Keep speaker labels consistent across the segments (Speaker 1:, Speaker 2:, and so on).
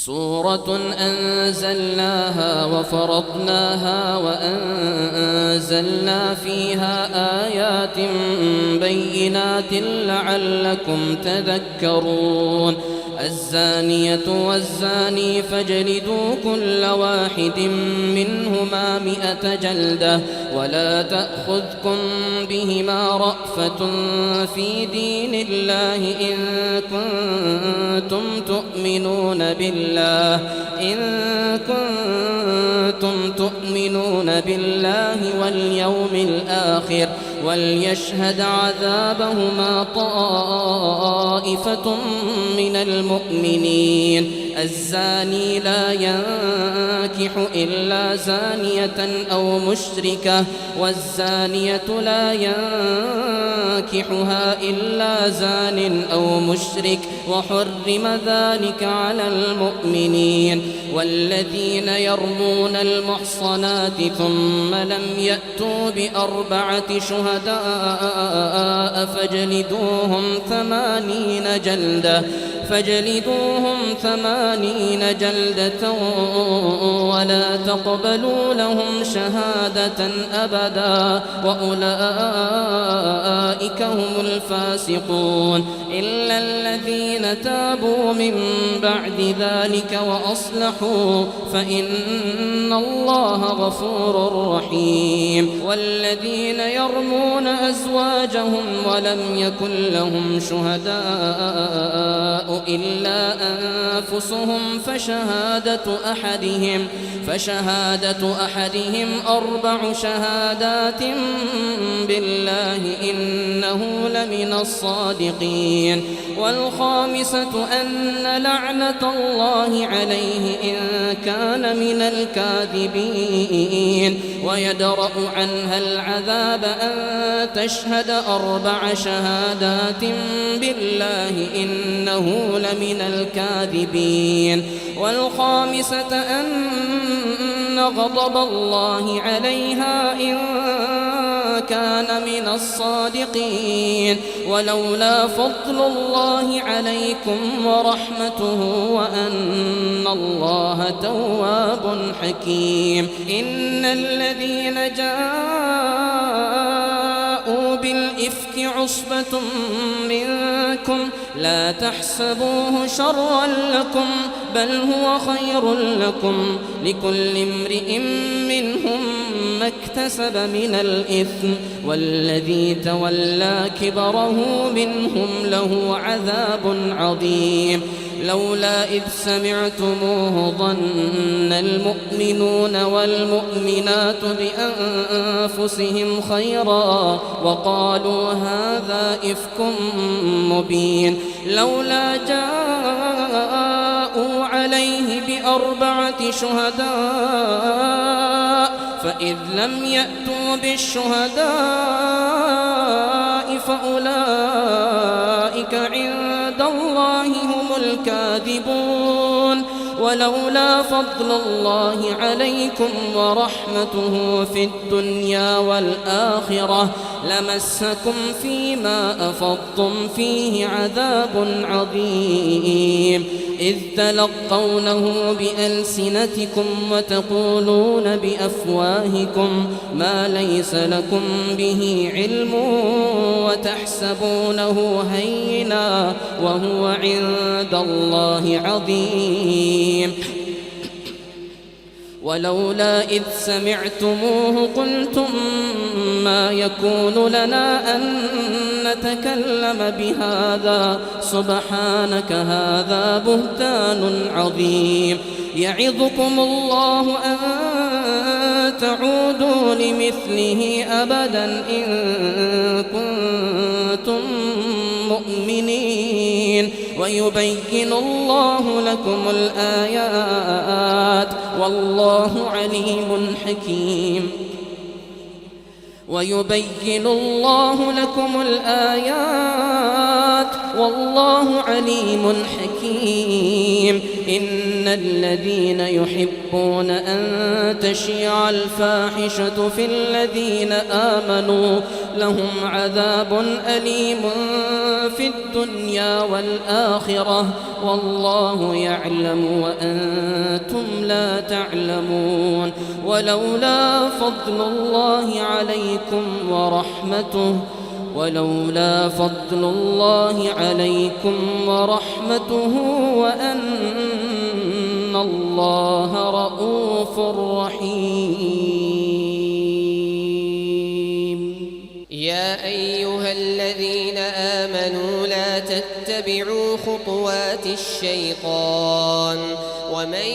Speaker 1: سورة أنزلناها وفرضناها وأنزلنا فيها آيات بينات لعلكم تذكرون الزانية والزاني فاجلدوا كل واحد منهما 100 جلدة ولا تأخذكم بهما رأفة في دين الله إن كنتم تؤمنون بالله واليوم الآخر وليشهد عذابهما طائفة من المؤمنين الزاني لا ينكح إلا زانية أو مشركة والزانية لا ينكحها إلا زان أو مشرك وحرم ذلك على المؤمنين والذين يرمون المحصنات ثم لم يأتوا ب4 شهداء فاجلدوهم 80 جلدة ولا تقبلوا لهم شهادة أبدا وأولئك هم الفاسقون إلا الذين تابوا من بعد ذلك وأصلحوا فإن الله غفور رحيم والذين يرمون أزواجهم ولم يكن لهم شهداء إلا أنفسهم فشهادة أحدهم 4 شهادات بالله إنه لمن الصادقين والخامسة أن لعنة الله عليه إن كان من الكاذبين ويدرأ عنها العذاب أن تشهد 4 شهادات بالله إنه لمن الكاذبين والخامسة أن غضب الله عليها إن كان من الصادقين ولولا فضل الله عليكم ورحمته وأن الله تواب حكيم إن الذين جاءوا بالإفك عصبة منكم لا تحسبوه شرا لكم بل هو خير لكم لكل امرئ منهم ما اكتسب من الإثم والذي تولى كبره منهم له عذاب عظيم لولا إذ سمعتموه ظن المؤمنون والمؤمنات بأنفسهم خيرا وقالوا هذا إفك مبين لولا جاءوا عليه ب4 شهداء فإذ لم يأتوا بالشهداء فأولئك عند الله هم الكاذبون ولولا فضل الله عليكم ورحمته في الدنيا والآخرة لمسكم فيما أفضتم فيه عذاب عظيم إذ تلقونه بألسنتكم وتقولون بأفواهكم ما ليس لكم به علم وتحسبونه هينا وهو عند الله عظيم ولولا إذ سمعتموه قلتم ما يكون لنا أن نتكلم بهذا سبحانك هذا بهتان عظيم يعظكم الله أن تعودوا لمثله أبدا إن كنتم مؤمنين ويبين الله لكم الآيات والله عليم حكيم ويبين الله لكم الآيات والله عليم حكيم. إن الذين يحبون أن تشيع الفاحشة في الذين آمنوا لهم عذاب أليم في الدنيا والآخرة والله يعلم وأنتم لا تعلمون. ولولا فضل الله عليكم ورحمته وأن الله رؤوف رحيم.
Speaker 2: يا أيها الذين آمنوا لا تتبعوا خطوات الشيطان ومن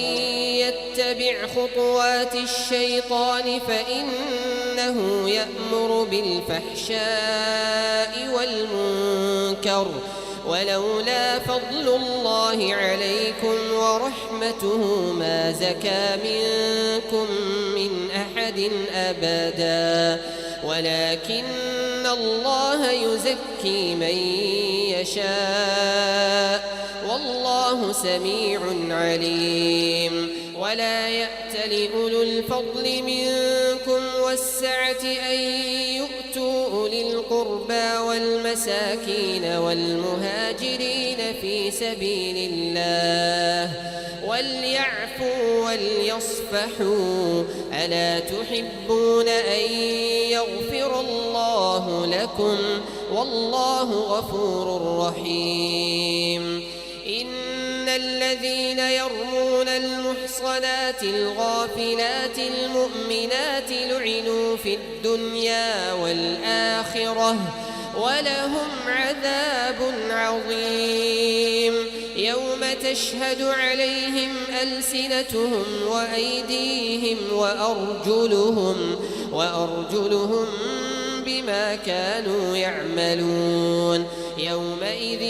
Speaker 2: يتبع خطوات الشيطان فإنه يأمر بالفحشاء والمنكر ولولا فضل الله عليكم ورحمته ما زكى منكم من أحد أبدا ولكن الله يزكي من يشاء والله سميع عليم. ولا يأتل أولو الفضل منكم والسعة أن يؤتوا أولي القربى والمساكين والمهاجرين في سبيل الله وليعفوا وليصفحوا ألا تحبون أن يغفر الله لكم والله غفور رحيم. إن الذين يرمون المحصنات الغافلات المؤمنات لعنوا في الدنيا والآخرة ولهم عذاب عظيم. يوم تشهد عليهم ألسنتهم وأيديهم وأرجلهم بما كانوا يعملون. يومئذ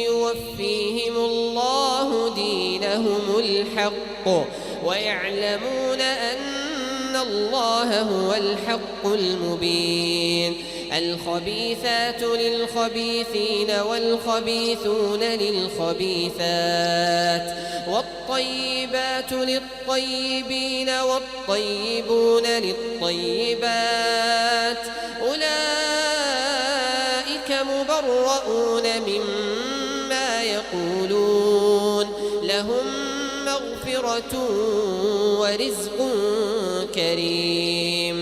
Speaker 2: يوفيهم الله دينهم الحق ويعلمون أن الله هو الحق المبين. الخبيثات للخبيثين والخبيثون للخبيثات والطيبات للطيبين والطيبون للطيبات أولئك مبرؤون مما يقولون لهم مغفرة ورزق كريم.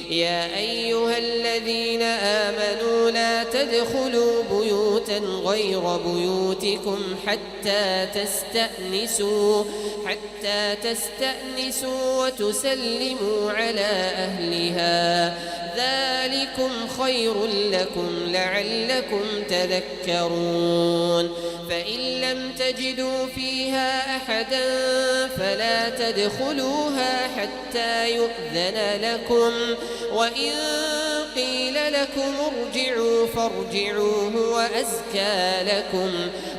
Speaker 2: يا أيها الذين آمنوا لا تدخلوا بيوتا غير بيوتكم حتى تستأنسوا وتسلموا على أهلها ذلكم خير لكم لعلكم تذكرون. فإن لم تجدوا فيها أحدا فلا تدخلوها حتى يؤذن لكم وإن قيل لكم ارجعوا فارجعوا هو أزكى لكم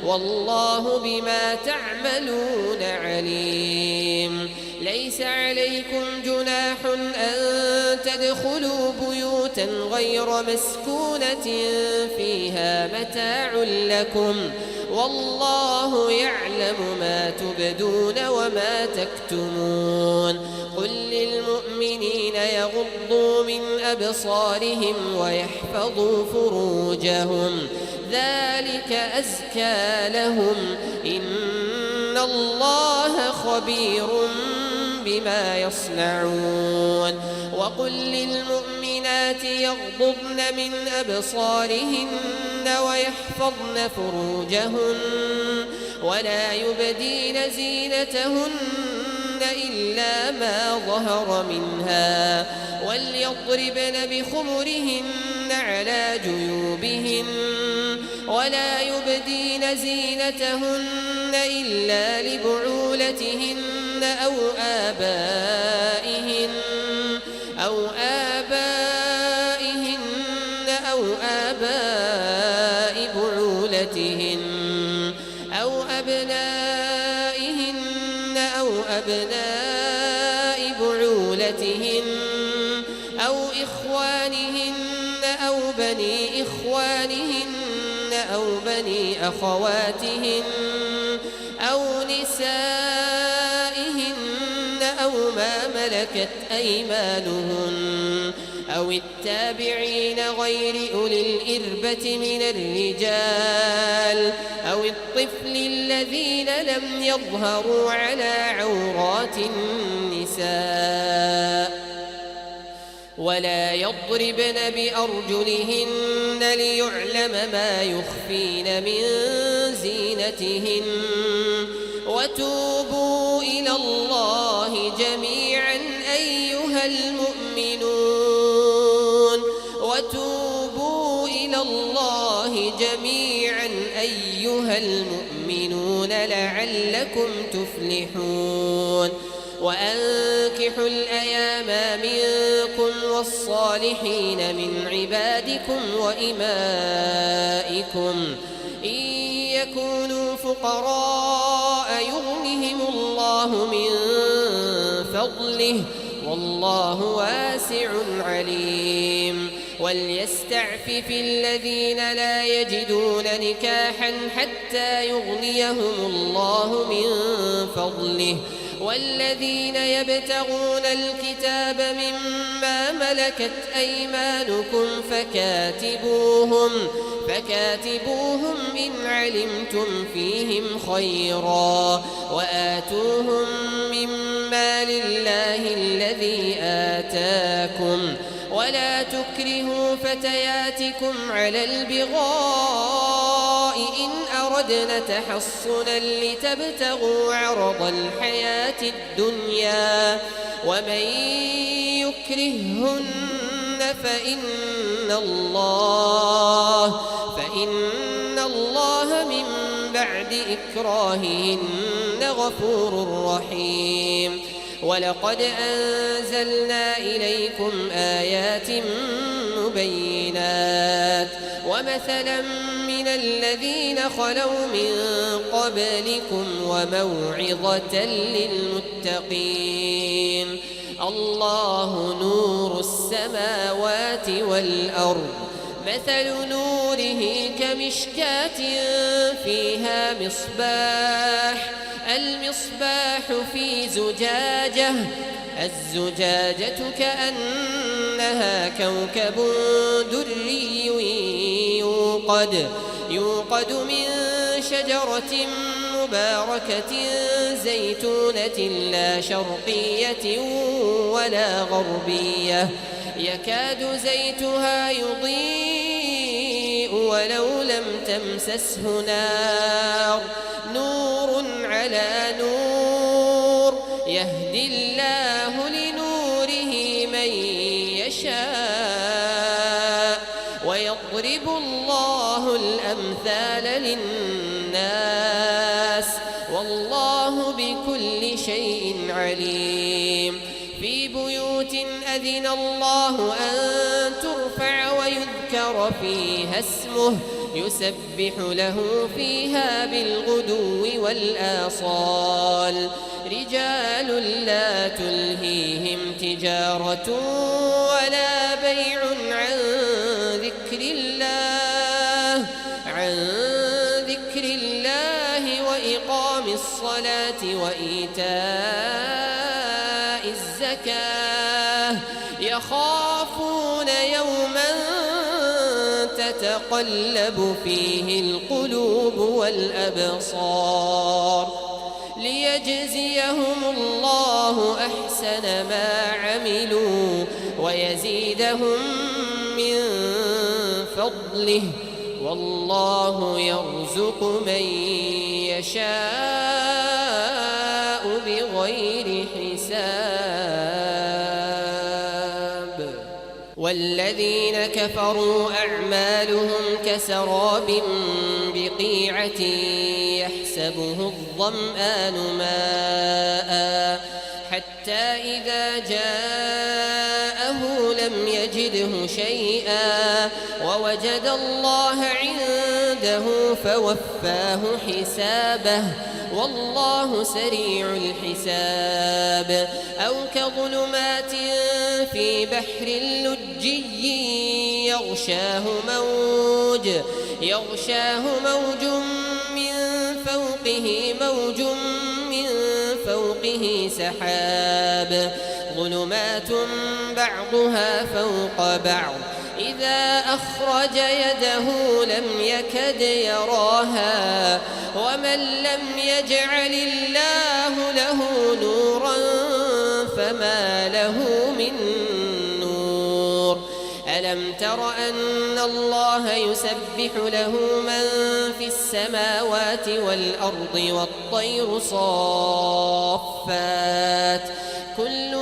Speaker 2: والله بما تعملون عليم. ليس عليكم جناح أن تدخلوا بيوتا غير مسكونة فيها متاع لكم والله يعلم ما تبدون وما تكتمون. قل للمؤمنين يغضوا من أبصارهم ويحفظوا فروجهم ذلك أزكى لهم إن الله خبير بما يصنعون. وقل للمؤمنات يغضضن من أبصارهن ويحفظن فروجهن ولا يبدين زينتهن إلا ما ظهر منها وليضربن بخمرهن على جيوبهن ولا يبدين زينتهن إلا لبعولتهن أو آبائهن أو آباء بعولتهن أو أبنائهن أو أبناء بعولتهن أو إخوانهن أو بني إخوانهن أو بني أخواتهن أو نسائهن أو ما ملكت أيمانهن أو التابعين غير أولي الإربة من الرجال أو الطفل الذين لم يظهروا على عورات النساء ولا يضربن بأرجلهن ليعلم ما يخفين من زينتهن وتوبوا إلى الله جميعا أيها المؤمنون وتوبوا إلى الله جميعا أيها المؤمنون لعلكم تفلحون وأنكحوا الأيام منكم والصالحين من عبادكم وإمائكم إن يكونوا فقراء يغنهم الله من فضله والله واسع عليم وليستعفف الذين لا يجدون نكاحا حتى يغنيهم الله من فضله والذين يبتغون الكتاب مما ملكت أيمانكم فكاتبوهم إن علمتم فيهم خيرا وآتوهم مما لله الذي آتاكم ولا تكرهوا فتياتكم على البغاء إن أردنا تحصنا لتبتغوا عرض الحياة الدنيا ومن يكرههن فإن الله من بعد إكراههن غفور رحيم ولقد أنزلنا إليكم آيات مبينات ومثلا من الذين خلوا من قبلكم وموعظة للمتقين الله نور السماوات والأرض مثل نوره كمشكاة فيها مصباح المصباح في زجاجة الزجاجة كأنها كوكب دري يوقد من شجرة مباركة زيتونة لا شرقية ولا غربية يكاد زيتها يضيء ولو لم تمسسه نار نور على نور يهدي الله لنوره من يشاء ويضرب الله الأمثال للناس والله بكل شيء عليم في بيوت أذن الله أن ترفع ويذكر فيها اسمه يسبح له فيها بالغدو والآصال رجال لا تلهيهم تجارة ولا بيع عن ذكر الله وإقام الصلاة وإيتاء الزكاة يخافون يوما تتقلب فيه القلوب والأبصار ليجزيهم الله أحسن ما عملوا ويزيدهم من فضله والله يرزق من يشاء بغير حساب والذين كفروا أعمالهم كسراب بقيعة يحسبه الظمآن ماء حتى إذا جاءه لم يجده شيئا ووجد الله عنده فوفاه حسابه والله سريع الحساب أو كظلمات في بحر لجي يغشاه موج من فوقه سحاب ظلمات بعضها فوق بعض إذا أخرج يده لم يكد يراها ومن لم يجعل الله له نورا فما له من نور ألم تر أن الله يسبح له من في السماوات والأرض والطير صافات كل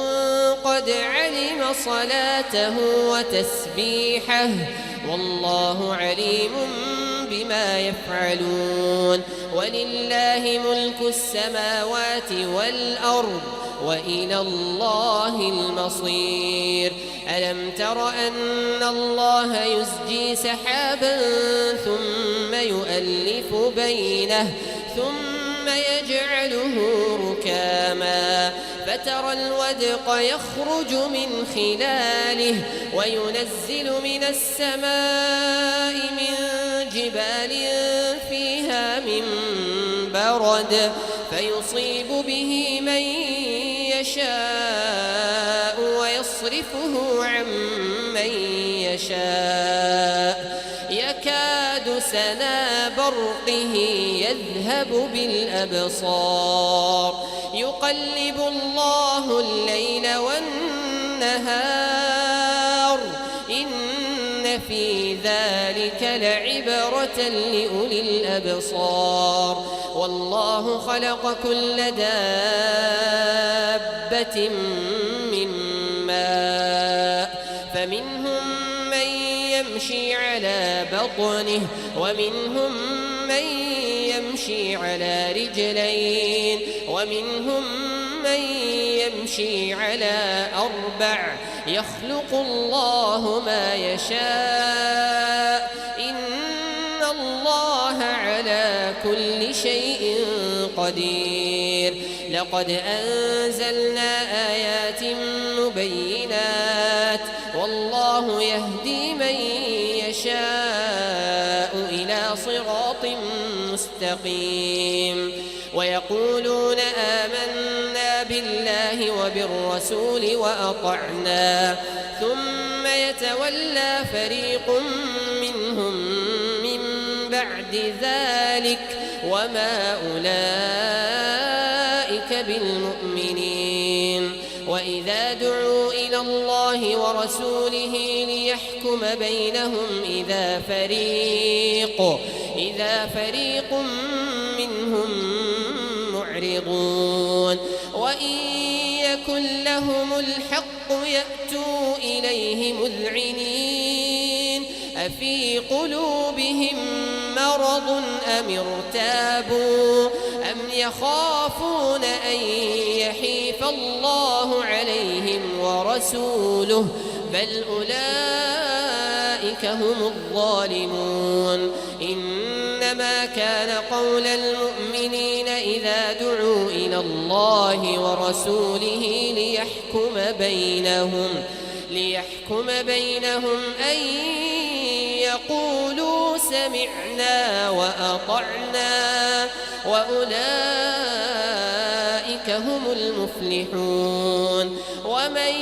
Speaker 2: قد علم صلاته وتسبيحه والله عليم بما يفعلون ولله ملك السماوات والأرض وإلى الله المصير ألم تر أن الله يزجي سحابا ثم يؤلف بينه ثم يجعله ركاما فترى الودق يخرج من خلاله وينزل من السماء من جبال فيها من برد فيصيب به من يشاء ويصرفه عن من يشاء يكاد سنا برقه يذهب بالأبصار يقلب الله الليل والنهار إن في ذلك لعبرة لأولي الأبصار والله خلق كل دابة من ماء فمنهم من يمشي على بطنه ومنهم من يمشي على رجلين ومنهم من يمشي على أربع يخلق الله ما يشاء إن الله على كل شيء قدير لقد أنزلنا آيات مبينات والله يهدي من يشاء إلى صراط مستقيم ويقولون آمنا بالله وبالرسول وأطعنا ثم يتولى فريق منهم من بعد ذلك وما أولئك بالمؤمنين وإذا دعوا إلى الله ورسوله ليحكم بينهم إذا فريق منهم معرضون وإن يكن لهم الحق يأتوا إليه مذعنين أفي قلوبهم مرض أم ارتابوا أم يخافون أن يحيف الله عليهم ورسوله بل أولئك هم الظالمون إنما كان قول المؤمنين إذا دعوا إلى الله ورسوله ليحكم بينهم أن يقولوا سمعنا وأطعنا وأولئك هم المفلحون ومن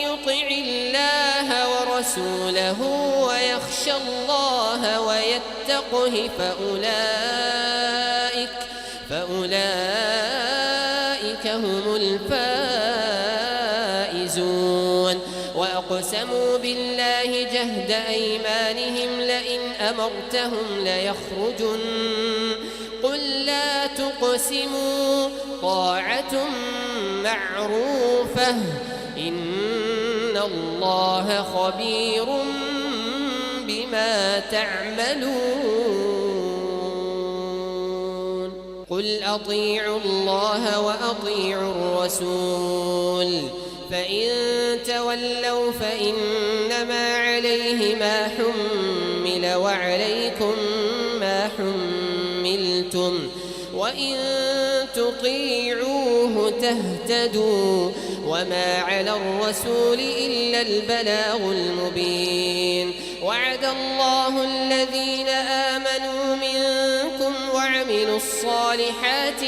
Speaker 2: يطع الله ورسوله ويخشى الله ويتقه فأولئك هم الفائزون وأقسموا بالله جهد أيمانهم لئن أمرتهم ليخرجن قل لا تقسموا طاعة معروفة إن الله خبير بما تعملون قل أطيعوا الله وأطيعوا الرسول فإن تولوا فإنما عليه ما حمل وعليكم ما حملتم وإن تطيعوه تهتدوا وما على الرسول إلا البلاغ المبين. وعد الله الذين آمنوا منكم وعملوا الصالحات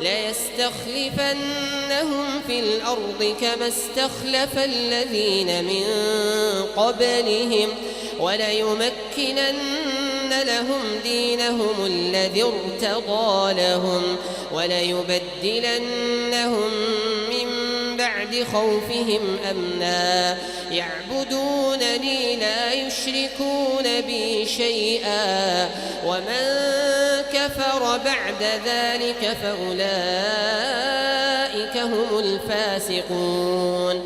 Speaker 2: ليستخلفنهم في الأرض كما استخلف الذين من قبلهم وليمكنن لهم دينهم الذي ارتضى لهم وليبدلنهم من بعد خوفهم أمنا يعبدونني لا يشركون بي شيئا ومن كفر بعد ذلك فأولئك هم الفاسقون.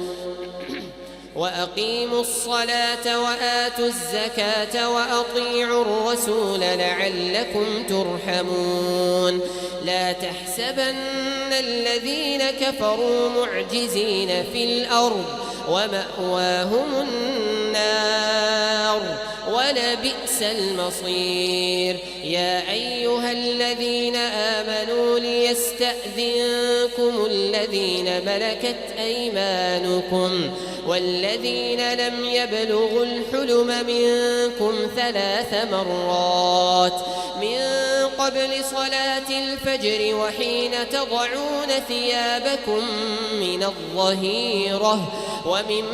Speaker 2: وأقيموا الصلاة وآتوا الزكاة وأطيعوا الرسول لعلكم ترحمون. لا تحسبن الذين كفروا معجزين في الأرض ومأواهم النار ولبئس المصير. يا أيها الذين آمنوا ليستأذنكم الذين ملكت أيمانكم والذين لم يبلغوا الحلم منكم 3 مرات من قبل صلاة الفجر وحين تضعون ثيابكم من الظهيرة ومن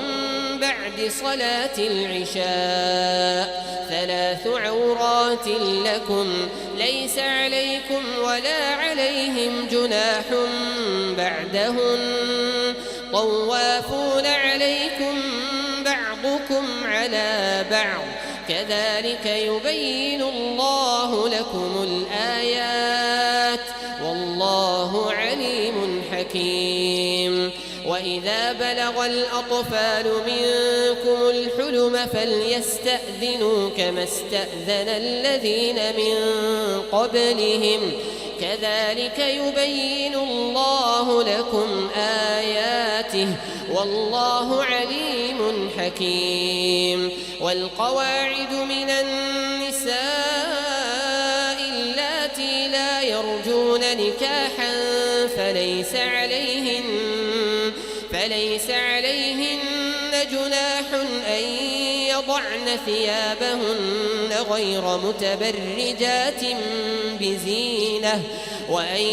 Speaker 2: بعد صلاة العشاء 3 عورات لكم ليس عليكم ولا عليهم جناح بعدهن طوافون عليكم بعضكم على بعض كذلك يبين الله لكم الآيات والله عليم حكيم. وإذا بلغ الأطفال منكم الحلم فليستأذنوا كما استأذن الذين من قبلهم كذلك يبين الله لكم آياته والله عليم حكيم. والقواعد من النساء اللاتي لا يرجون نكاحا فليس عليهن جناح أن يضعن ثيابهن غير متبرجات بزينة وأن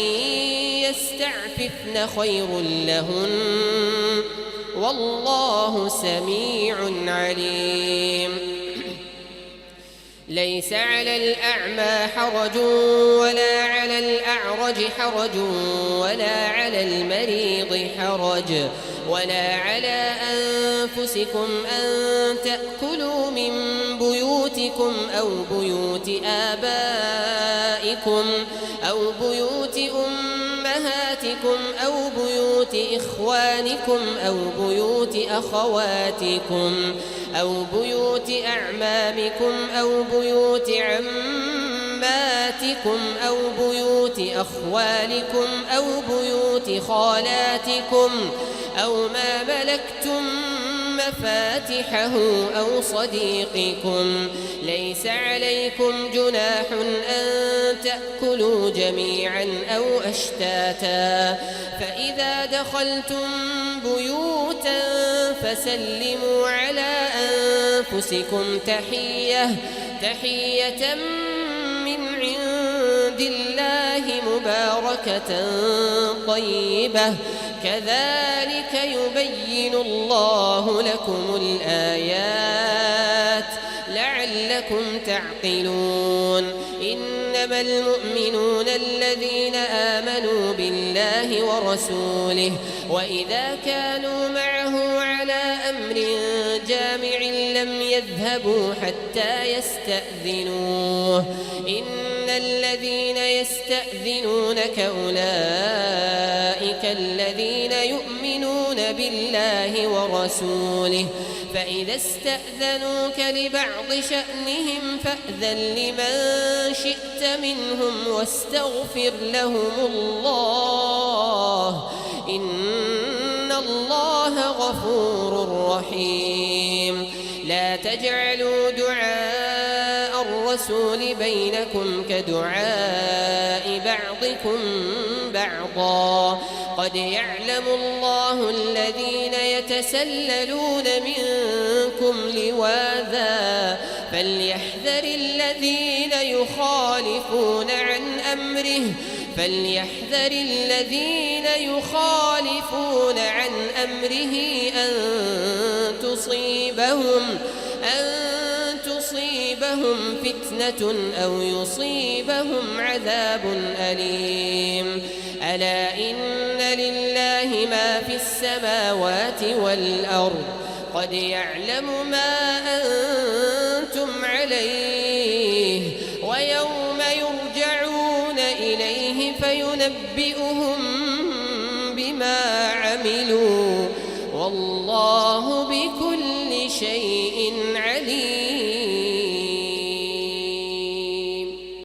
Speaker 2: يستعففن خير لهن والله سميع عليم. ليس على الأعمى حرج ولا على الأعرج حرج ولا على المريض حرج ولا على أنفسكم أن تأكلوا من بيوتكم أو بيوت آبائكم أو بيوت أمهاتكم أو بيوت إخوانكم أو بيوت أخواتكم أو بيوت أعمامكم أو بيوت عماتكم أو بيوت أخوالكم أو بيوت خالاتكم أو ما ملكتم مفاتحه أو صديقكم. ليس عليكم جناح أن تأكلوا جميعا أو أشتاتا فإذا دخلتم بيوتا فسلموا على أنفسكم تحية من عند الله مباركة طيبة كذلك يبين الله لكم الآيات لعلكم تعقلون. إنما المؤمنون الذين آمنوا بالله ورسوله وإذا كانوا معه على أمر جامع لم يذهبوا حتى يستأذنوه. إن الذين يستأذنونك أولئك الذين يؤمنون بالله ورسوله فإذا استأذنوك لبعض شأنهم فأذن لمن شئت منهم واستغفر لهم الله إن الله غفور رحيم. لا تجعلوا دعاء الرسول بينكم كدعاء بعضكم بعضا قد يعلم الله الذين يتسللون منكم لواذا فليحذر الذين يخالفون عن أمره أن تصيبهم فتنة أو يصيبهم عذاب أليم ألا إن لله ما في السماوات والأرض قد يعلم ما أنتم عليه ويوم يرجعون إليه فينبئهم بما عملوا والله بكل شيء عليم.